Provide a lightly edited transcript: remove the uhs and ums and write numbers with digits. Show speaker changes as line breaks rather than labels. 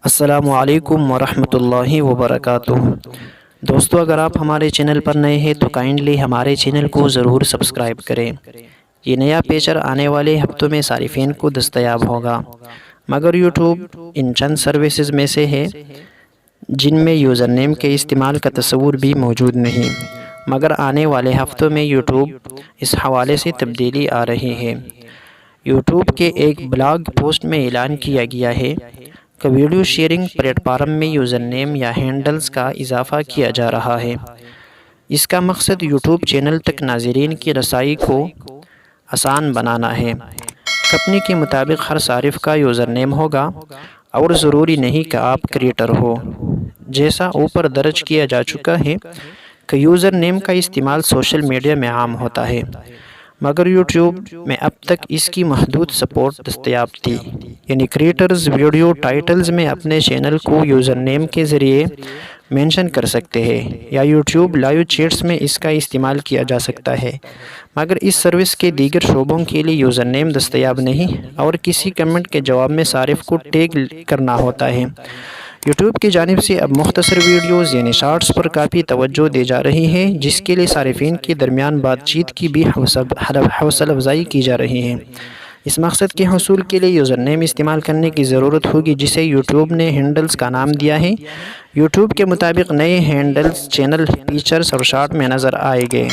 السلام علیکم ورحمۃ اللہ وبرکاتہ۔ دوستو، اگر آپ ہمارے چینل پر نئے ہیں تو کائنڈلی ہمارے چینل کو ضرور سبسکرائب کریں۔ یہ نیا فیچر آنے والے ہفتوں میں صارفین کو دستیاب ہوگا، مگر یوٹیوب ان چند سروسز میں سے ہے جن میں یوزر نیم کے استعمال کا تصور بھی موجود نہیں، مگر آنے والے ہفتوں میں یوٹیوب اس حوالے سے تبدیلی آ رہی ہے۔ یوٹیوب کے ایک بلاگ پوسٹ میں اعلان کیا گیا ہے کہ ویڈیو شیئرنگ پلیٹ فارم میں یوزر نیم یا ہینڈلز کا اضافہ کیا جا رہا ہے۔ اس کا مقصد یوٹیوب چینل تک ناظرین کی رسائی کو آسان بنانا ہے۔ کمپنی کے مطابق ہر صارف کا یوزر نیم ہوگا اور ضروری نہیں کہ آپ کریٹر ہو۔ جیسا اوپر درج کیا جا چکا ہے کہ یوزر نیم کا استعمال سوشل میڈیا میں عام ہوتا ہے، مگر یوٹیوب میں اب تک اس کی محدود سپورٹ دستیاب تھی، یعنی کریٹرز ویڈیو ٹائٹلز میں اپنے چینل کو یوزر نیم کے ذریعے مینشن کر سکتے ہیں، یا یوٹیوب لائیو چیٹس میں اس کا استعمال کیا جا سکتا ہے، مگر اس سروس کے دیگر شعبوں کے لیے یوزر نیم دستیاب نہیں اور کسی کمنٹ کے جواب میں صارف کو ٹیگ کرنا ہوتا ہے۔ یوٹیوب کی جانب سے اب مختصر ویڈیوز یعنی شارٹس پر کافی توجہ دی جا رہی ہے، جس کے لیے صارفین کے درمیان بات چیت کی بھی حوصلہ افزائی کی جا رہی ہے۔ اس مقصد کے حصول کے لیے یوزر نیم استعمال کرنے کی ضرورت ہوگی، جسے یوٹیوب نے ہینڈلز کا نام دیا ہے۔ یوٹیوب کے مطابق نئے ہینڈلز چینل فیچرز اور شارٹ میں نظر آئیں گے۔